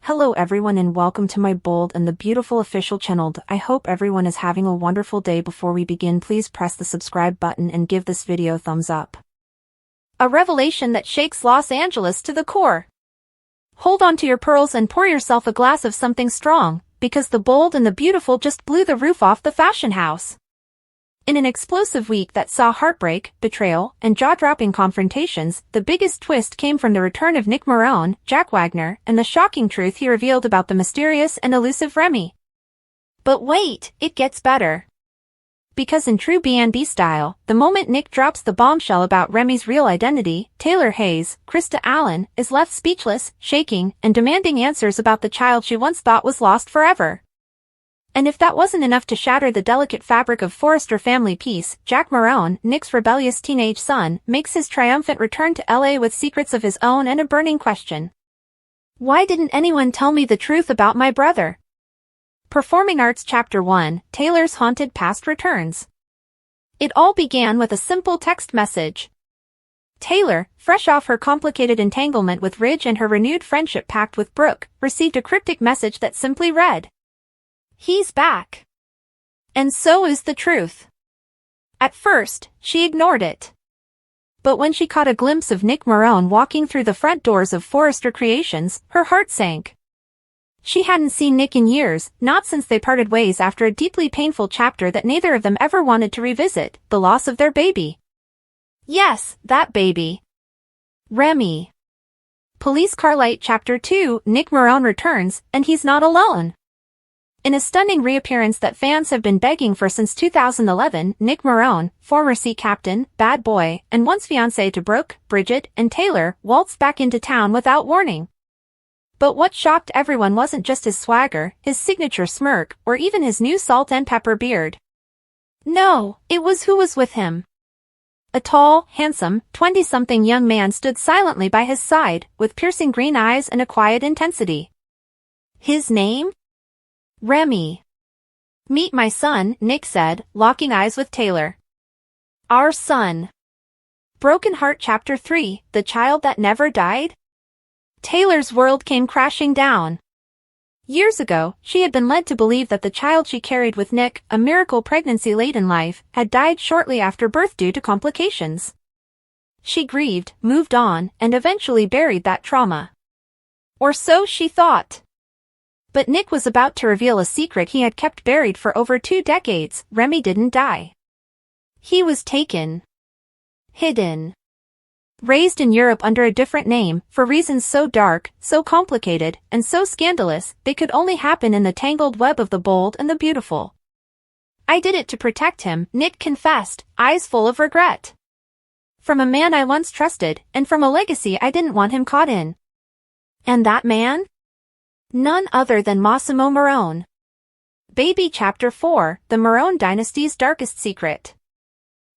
Hello everyone and welcome to my bold and the beautiful official channel. I hope everyone is having a wonderful day. Before we begin, please press the subscribe button and give this video a thumbs up. A revelation that shakes Los Angeles to the core. Hold on to your pearls and pour yourself a glass of something strong, because the bold and the beautiful just blew the roof off the fashion house. In an explosive week that saw heartbreak, betrayal, and jaw-dropping confrontations, the biggest twist came from the return of Nick Marone, Jack Wagner, and the shocking truth he revealed about the mysterious and elusive Remy. But wait, it gets better. Because in true B&B style, the moment Nick drops the bombshell about Remy's real identity, Taylor Hayes, Krista Allen, is left speechless, shaking, and demanding answers about the child she once thought was lost forever. And if that wasn't enough to shatter the delicate fabric of Forrester family peace, Jack Marone, Nick's rebellious teenage son, makes his triumphant return to LA with secrets of his own and a burning question. Why didn't anyone tell me the truth about my brother? Performing Arts Chapter 1, Taylor's Haunted Past returns. It all began with a simple text message. Taylor, fresh off her complicated entanglement with Ridge and her renewed friendship pact with Brooke, received a cryptic message that simply read, "He's back. And so is the truth." At first, she ignored it. But when she caught a glimpse of Nick Marone walking through the front doors of Forrester Creations, her heart sank. She hadn't seen Nick in years, not since they parted ways after a deeply painful chapter that neither of them ever wanted to revisit, the loss of their baby. Yes, that baby. Remy. Police Carlight Chapter 2, Nick Marone returns, and he's not alone. In a stunning reappearance that fans have been begging for since 2011, Nick Marone, former Sea Captain, bad boy, and once fiancé to Brooke, Bridget, and Taylor, waltzed back into town without warning. But what shocked everyone wasn't just his swagger, his signature smirk, or even his new salt and pepper beard. No, it was who was with him. A tall, handsome, 20-something young man stood silently by his side, with piercing green eyes and a quiet intensity. His name? Remy. "Meet my son," Nick said, locking eyes with Taylor. "Our son." Broken Heart Chapter 3, The Child That Never Died? Taylor's world came crashing down. Years ago, she had been led to believe that the child she carried with Nick, a miracle pregnancy late in life, had died shortly after birth due to complications. She grieved, moved on, and eventually buried that trauma. Or so she thought. But Nick was about to reveal a secret he had kept buried for over 2 decades. Remy didn't die. He was taken. Hidden. Raised in Europe under a different name, for reasons so dark, so complicated, and so scandalous, they could only happen in the tangled web of the bold and the beautiful. "I did it to protect him," Nick confessed, eyes full of regret. "From a man I once trusted, and from a legacy I didn't want him caught in." And that man? None other than Massimo Marone. Baby Chapter 4, The Marone Dynasty's Darkest Secret.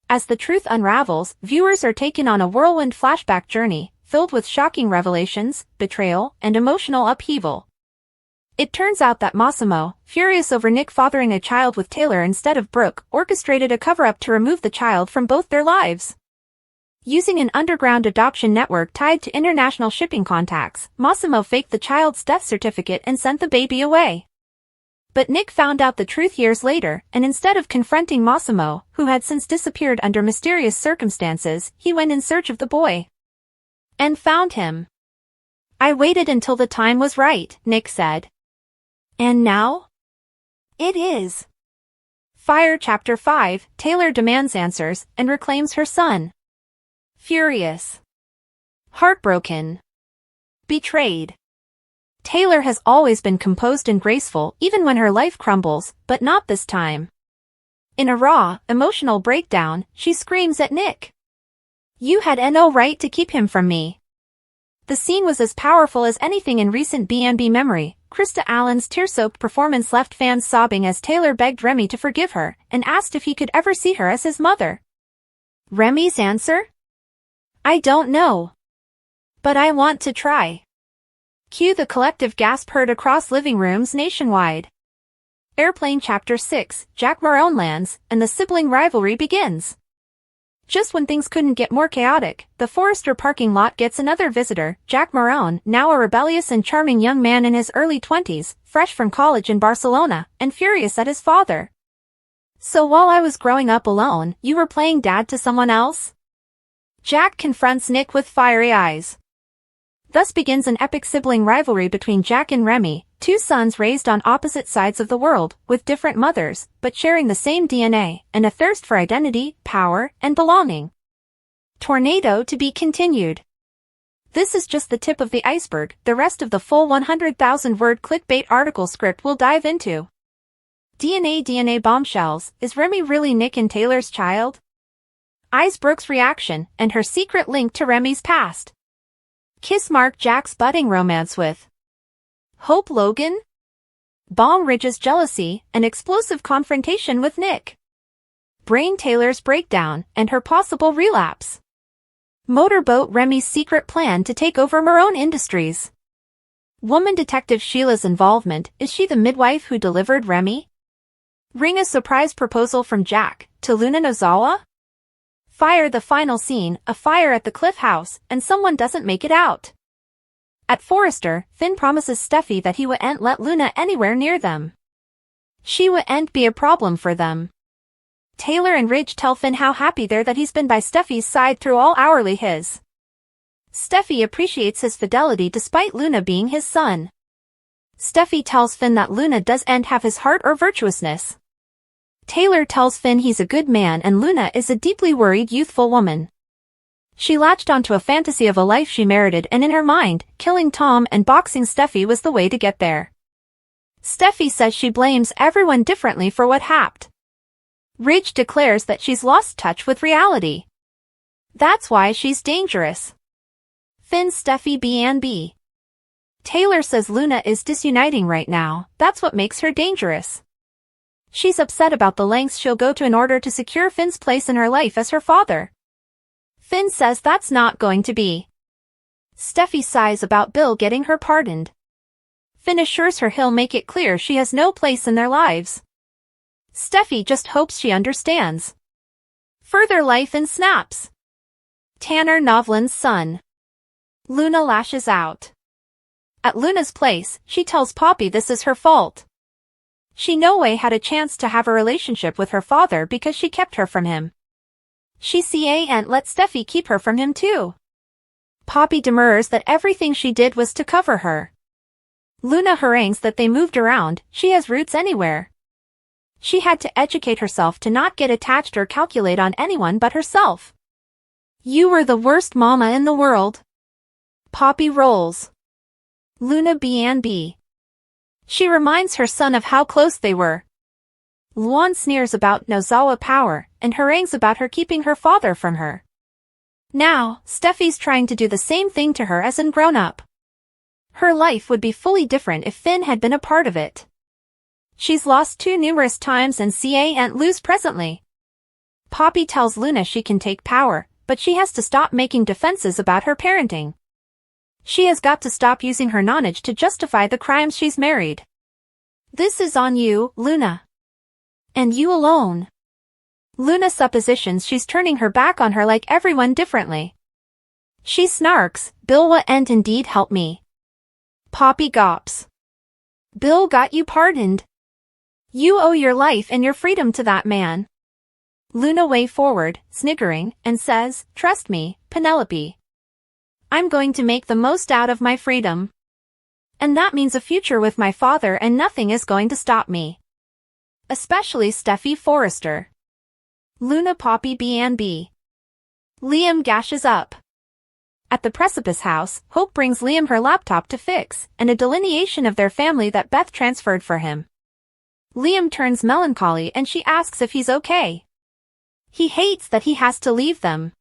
As the truth unravels, viewers are taken on a whirlwind flashback journey, filled with shocking revelations, betrayal, and emotional upheaval. It turns out that Massimo, furious over Nick fathering a child with Taylor instead of Brooke, orchestrated a cover-up to remove the child from both their lives. Using an underground adoption network tied to international shipping contacts, Massimo faked the child's death certificate and sent the baby away. But Nick found out the truth years later, and instead of confronting Massimo, who had since disappeared under mysterious circumstances, he went in search of the boy. And found him. "I waited until the time was right," Nick said. And now? It is. Fire Chapter 5, Taylor demands answers, and reclaims her son. Furious. Heartbroken. Betrayed. Taylor has always been composed and graceful even when her life crumbles, but not this time. In a raw, emotional breakdown, she screams at Nick. "You had no right to keep him from me." The scene was as powerful as anything in recent B&B memory. Krista Allen's tear-soaked performance left fans sobbing as Taylor begged Remy to forgive her, and asked if he could ever see her as his mother. Remy's answer? "I don't know. But I want to try." Cue the collective gasp heard across living rooms nationwide. Airplane Chapter 6, Jack Marone lands, and the sibling rivalry begins. Just when things couldn't get more chaotic, the Forrester parking lot gets another visitor, Jack Marone, now a rebellious and charming young man in his early 20s, fresh from college in Barcelona, and furious at his father. "So while I was growing up alone, you were playing dad to someone else?" Jack confronts Nick with fiery eyes. Thus begins an epic sibling rivalry between Jack and Remy, two sons raised on opposite sides of the world, with different mothers, but sharing the same DNA, and a thirst for identity, power, and belonging. Tornado to be continued. This is just the tip of the iceberg. The rest of the full 100,000-word clickbait article script we'll dive into. DNA bombshells. Is Remy really Nick and Taylor's child? Eyes Brooke's reaction, and her secret link to Remy's past. Kiss mark Jack's budding romance with Hope Logan? Bomb Ridge's jealousy, an explosive confrontation with Nick. Brain Taylor's breakdown, and her possible relapse. Motorboat Remy's secret plan to take over Marone Industries. Woman detective Sheila's involvement. Is she the midwife who delivered Remy? Ring a surprise proposal from Jack to Luna Nozawa? Fire the final scene, a fire at the Cliff House, and someone doesn't make it out. At Forrester, Finn promises Steffy that he wouldn't let Luna anywhere near them. She wouldn't be a problem for them. Taylor and Ridge tell Finn how happy they're that he's been by Steffy's side through all hourly his. Steffy appreciates his fidelity despite Luna being his son. Steffy tells Finn that Luna doesn't have his heart or virtuousness. Taylor tells Finn he's a good man and Luna is a deeply worried youthful woman. She latched onto a fantasy of a life she merited, and in her mind, killing Tom and boxing Steffy was the way to get there. Steffy says she blames everyone differently for what happened. Ridge declares that she's lost touch with reality. That's why she's dangerous. Finn Steffy B&B. Taylor says Luna is disuniting right now, that's what makes her dangerous. She's upset about the lengths she'll go to in order to secure Finn's place in her life as her father. Finn says that's not going to be. Steffy sighs about Bill getting her pardoned. Finn assures her he'll make it clear she has no place in their lives. Steffy just hopes she understands. Further life in snaps. Tanner Novlan's son. Luna lashes out. At Luna's place, she tells Poppy this is her fault. She no way had a chance to have a relationship with her father because she kept her from him. She can't let Steffy keep her from him too. Poppy demurs that everything she did was to cover her. Luna harangues that they moved around, she has roots anywhere. She had to educate herself to not get attached or calculate on anyone but herself. You were the worst mama in the world. Poppy rolls. Luna B&B. She reminds her son of how close they were. Luan sneers about Nozawa power, and harangues about her keeping her father from her. Now, Steffy's trying to do the same thing to her as in Grown Up. Her life would be fully different if Finn had been a part of it. She's lost too numerous times and can't lose presently. Poppy tells Luna she can take power, but she has to stop making defenses about her parenting. She has got to stop using her knowledge to justify the crimes she's married. This is on you, Luna. And you alone. Luna suppositions she's turning her back on her like everyone differently. She snarks, Bill wouldn't indeed help me. Poppy gawps. Bill got you pardoned. You owe your life and your freedom to that man. Luna way forward, sniggering, and says, trust me, Penelope. I'm going to make the most out of my freedom. And that means a future with my father and nothing is going to stop me. Especially Steffy Forrester. Luna Poppy B&B. Liam gashes up. At the Precipice House, Hope brings Liam her laptop to fix, and a delineation of their family that Beth transferred for him. Liam turns melancholy and she asks if he's okay. He hates that he has to leave them.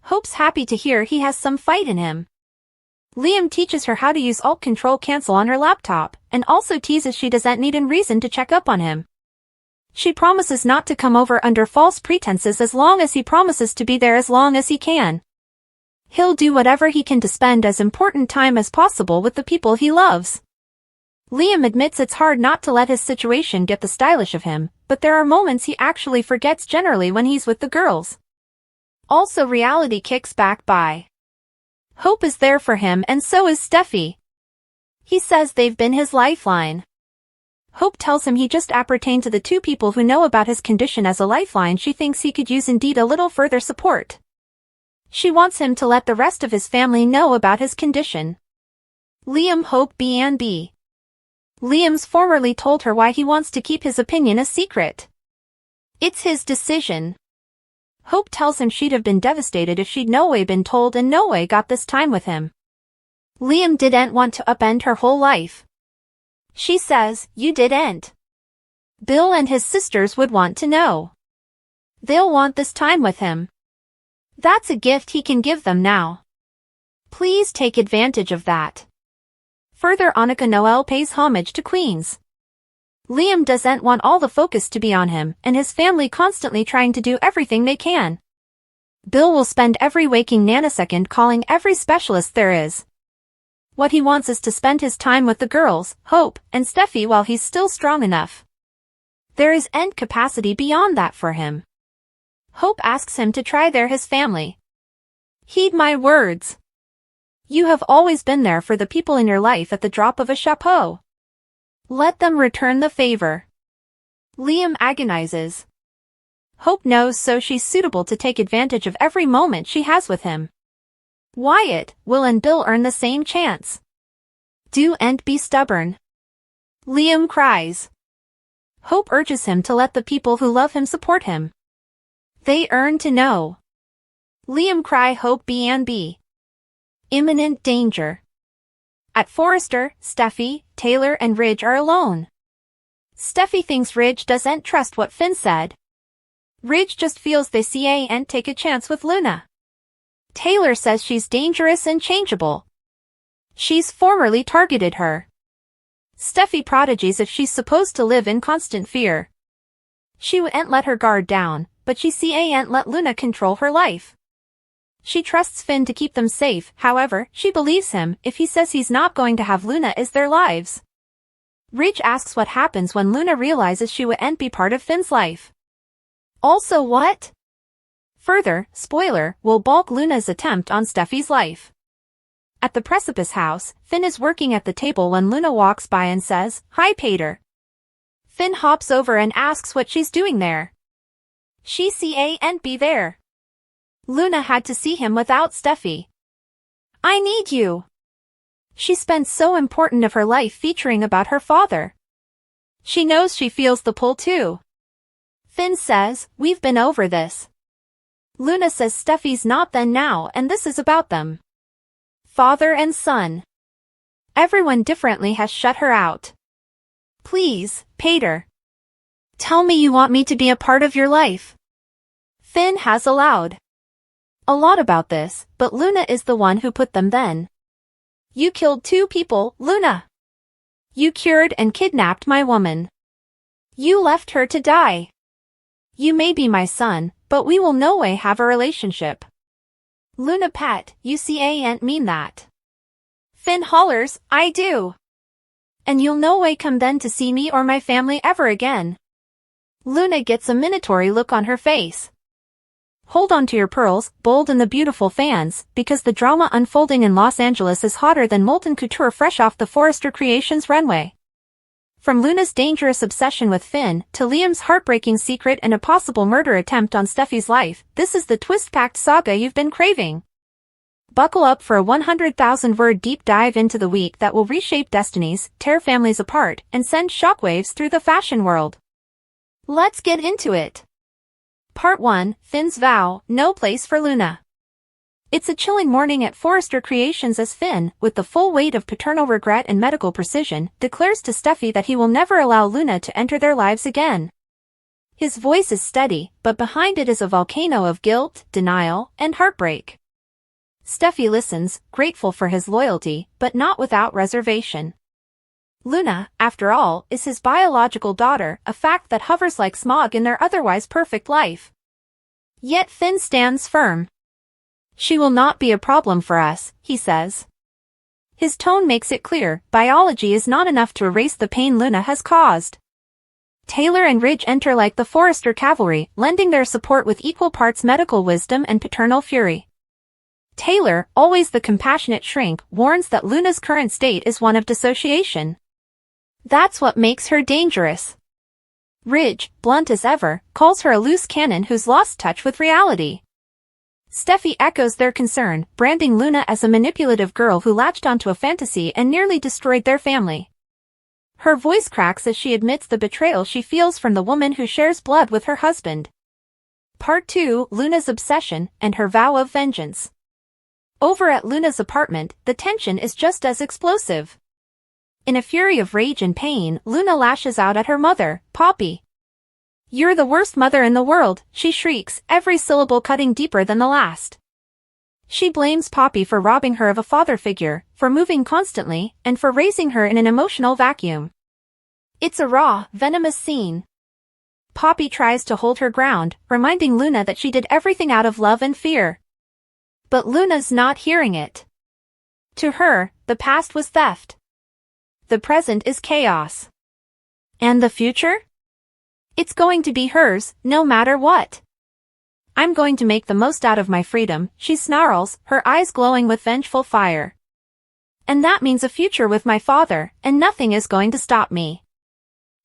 Hope's happy to hear he has some fight in him. Liam teaches her how to use Alt-Control-Cancel on her laptop, and also teases she doesn't need a reason to check up on him. She promises not to come over under false pretenses as long as he promises to be there as long as he can. He'll do whatever he can to spend as important time as possible with the people he loves. Liam admits it's hard not to let his situation get the stylish of him, but there are moments he actually forgets generally when he's with the girls. Also, reality kicks back by. Hope is there for him and so is Steffy. He says they've been his lifeline. Hope tells him he just appertained to the two people who know about his condition as a lifeline she thinks he could use indeed a little further support. She wants him to let the rest of his family know about his condition. Liam Hope B&B. Liam's formerly told her why he wants to keep his opinion a secret. It's his decision. Hope tells him she'd have been devastated if she'd no way been told and no way got this time with him. Liam didn't want to upend her whole life. She says, you didn't. Bill and his sisters would want to know. They'll want this time with him. That's a gift he can give them now. Please take advantage of that. Further, Annika Noel pays homage to Queens. Liam doesn't want all the focus to be on him and his family constantly trying to do everything they can. Bill will spend every waking nanosecond calling every specialist there is. What he wants is to spend his time with the girls, Hope and Steffy, while he's still strong enough. There is end capacity beyond that for him. Hope asks him to try his family. Heed my words. You have always been there for the people in your life at the drop of a chapeau. Let them return the favor. Liam agonizes. Hope knows, so she's suitable to take advantage of every moment she has with him. Wyatt, Will and Bill earn the same chance. Do and be stubborn. Liam cries. Hope urges him to let the people who love him support him. They earn to know. Liam cry Hope B&B. Imminent danger. At Forrester, Steffy, Taylor and Ridge are alone. Steffy thinks Ridge doesn't trust what Finn said. Ridge just feels they can't take a chance with Luna. Taylor says she's dangerous and changeable. She's formerly targeted her. Steffy prodigies if she's supposed to live in constant fear. She wouldn't let her guard down, but she can't let Luna control her life. She trusts Finn to keep them safe, however, she believes him if he says he's not going to have Luna as their lives. Ridge asks what happens when Luna realizes she wouldn't be part of Finn's life. Also what? Further, spoiler, will balk Luna's attempt on Steffy's life. At the Precipice house, Finn is working at the table when Luna walks by and says, "Hi Pater." Finn hops over and asks what she's doing there. She can't be there. Luna had to see him without Steffy. I need you. She spends so important of her life featuring about her father. She knows she feels the pull too. Finn says, we've been over this. Luna says Steffy's not then now and this is about them. Father and son. Everyone differently has shut her out. Please, Pater. Tell me you want me to be a part of your life. Finn has allowed a lot about this, but Luna is the one who put them then. You killed 2 people, Luna. You cured and kidnapped my woman. You left her to die. You may be my son, but we will no way have a relationship. Luna pet, you can't mean that. Finn hollers, I do. And you'll no way come then to see me or my family ever again. Luna gets a minatory look on her face. Hold on to your pearls, Bold and the beautiful fans, because the drama unfolding in Los Angeles is hotter than molten couture fresh off the Forrester Creations runway. From Luna's dangerous obsession with Finn, to Liam's heartbreaking secret and a possible murder attempt on Steffy's life, this is the twist-packed saga you've been craving. Buckle up for a 100,000-word deep dive into the week that will reshape destinies, tear families apart, and send shockwaves through the fashion world. Let's get into it. Part 1, Finn's Vow, No Place for Luna. It's a chilling morning at Forrester Creations as Finn, with the full weight of paternal regret and medical precision, declares to Steffy that he will never allow Luna to enter their lives again. His voice is steady, but behind it is a volcano of guilt, denial, and heartbreak. Steffy listens, grateful for his loyalty, but not without reservation. Luna, after all, is his biological daughter, a fact that hovers like smog in their otherwise perfect life. Yet Finn stands firm. She will not be a problem for us, he says. His tone makes it clear, biology is not enough to erase the pain Luna has caused. Taylor and Ridge enter like the Forrester cavalry, lending their support with equal parts medical wisdom and paternal fury. Taylor, always the compassionate shrink, warns that Luna's current state is one of dissociation. That's what makes her dangerous. Ridge, blunt as ever, calls her a loose cannon who's lost touch with reality. Steffy echoes their concern, branding Luna as a manipulative girl who latched onto a fantasy and nearly destroyed their family. Her voice cracks as she admits the betrayal she feels from the woman who shares blood with her husband. Part 2, Luna's obsession and her vow of vengeance. Over at Luna's apartment, the tension is just as explosive. In a fury of rage and pain, Luna lashes out at her mother, Poppy. "You're the worst mother in the world," she shrieks, every syllable cutting deeper than the last. She blames Poppy for robbing her of a father figure, for moving constantly, and for raising her in an emotional vacuum. It's a raw, venomous scene. Poppy tries to hold her ground, reminding Luna that she did everything out of love and fear. But Luna's not hearing it. To her, the past was theft. The present is chaos. And the future? It's going to be hers, no matter what. "I'm going to make the most out of my freedom," she snarls, her eyes glowing with vengeful fire. "And that means a future with my father, and nothing is going to stop me.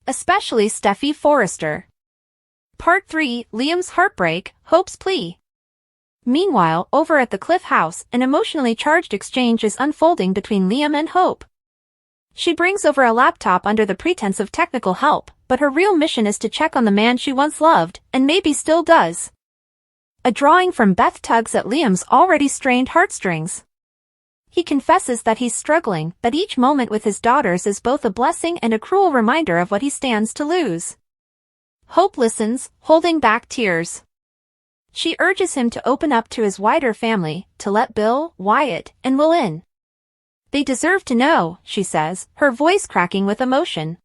Especially Steffy Forrester." Part 3, Liam's heartbreak, Hope's plea. Meanwhile, over at the Cliff house, an emotionally charged exchange is unfolding between Liam and Hope. She brings over a laptop under the pretense of technical help, but her real mission is to check on the man she once loved, and maybe still does. A drawing from Beth tugs at Liam's already strained heartstrings. He confesses that he's struggling, but each moment with his daughters is both a blessing and a cruel reminder of what he stands to lose. Hope listens, holding back tears. She urges him to open up to his wider family, to let Bill, Wyatt, and Will in. "They deserve to know," she says, her voice cracking with emotion.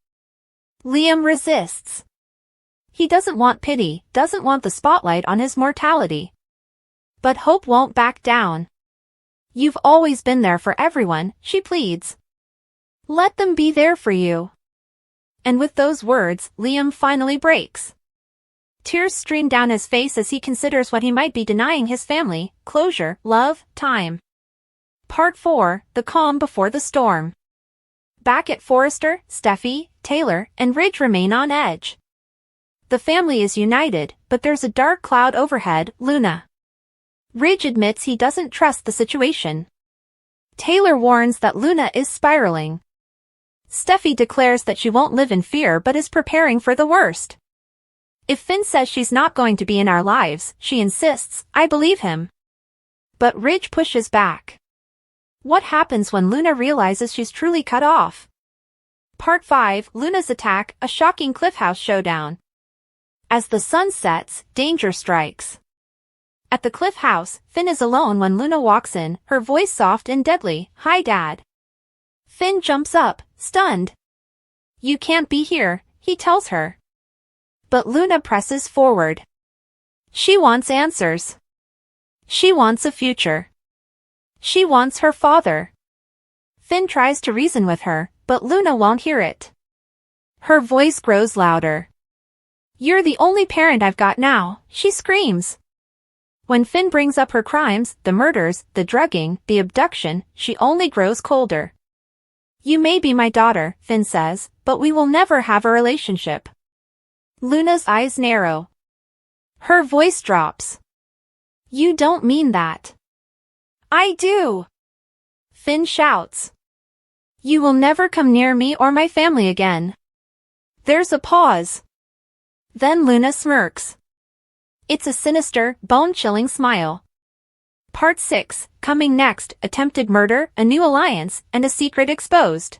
Liam resists. He doesn't want pity, doesn't want the spotlight on his mortality. But Hope won't back down. "You've always been there for everyone," she pleads. "Let them be there for you." And with those words, Liam finally breaks. Tears stream down his face as he considers what he might be denying his family: closure, love, time. Part 4, The Calm Before the Storm. Back at Forrester, Steffy, Taylor, and Ridge remain on edge. The family is united, but there's a dark cloud overhead: Luna. Ridge admits he doesn't trust the situation. Taylor warns that Luna is spiraling. Steffy declares that she won't live in fear but is preparing for the worst. If Finn says she's not going to be in our lives, she insists, "I believe him." But Ridge pushes back. What happens when Luna realizes she's truly cut off? Part 5, Luna's Attack, a shocking Cliff House showdown. As the sun sets, danger strikes. At the Cliff House, Finn is alone when Luna walks in, her voice soft and deadly. "Hi, Dad." Finn jumps up, stunned. "You can't be here," he tells her. But Luna presses forward. She wants answers. She wants a future. She wants her father. Finn tries to reason with her, but Luna won't hear it. Her voice grows louder. "You're the only parent I've got now," she screams. When Finn brings up her crimes, the murders, the drugging, the abduction, she only grows colder. "You may be my daughter," Finn says, "but we will never have a relationship." Luna's eyes narrow. Her voice drops. "You don't mean that." "I do," Finn shouts. "You will never come near me or my family again." There's a pause. Then Luna smirks. It's a sinister, bone-chilling smile. Part 6, coming next: attempted murder, a new alliance, and a secret exposed.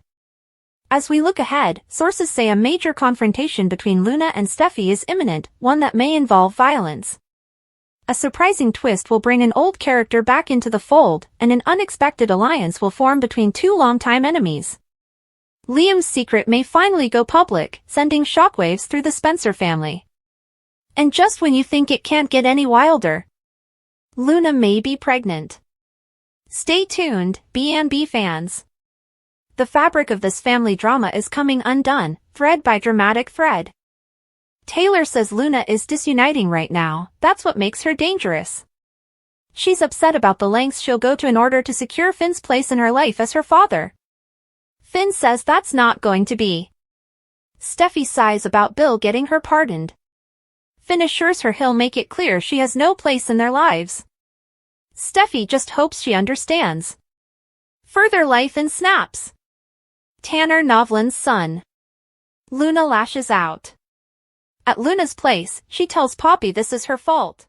As we look ahead, sources say a major confrontation between Luna and Steffy is imminent, one that may involve violence. A surprising twist will bring an old character back into the fold, and an unexpected alliance will form between two longtime enemies. Liam's secret may finally go public, sending shockwaves through the Spencer family. And just when you think it can't get any wilder, Luna may be pregnant. Stay tuned, B&B fans. The fabric of this family drama is coming undone, thread by dramatic thread. Taylor says Luna is disuniting right now, that's what makes her dangerous. She's upset about the lengths she'll go to in order to secure Finn's place in her life as her father. Finn says that's not going to be. Steffy sighs about Bill getting her pardoned. Finn assures her he'll make it clear she has no place in their lives. Steffy just hopes she understands. Further life in snaps. Tanner Novlan's son. Luna lashes out. At Luna's place, she tells Poppy this is her fault.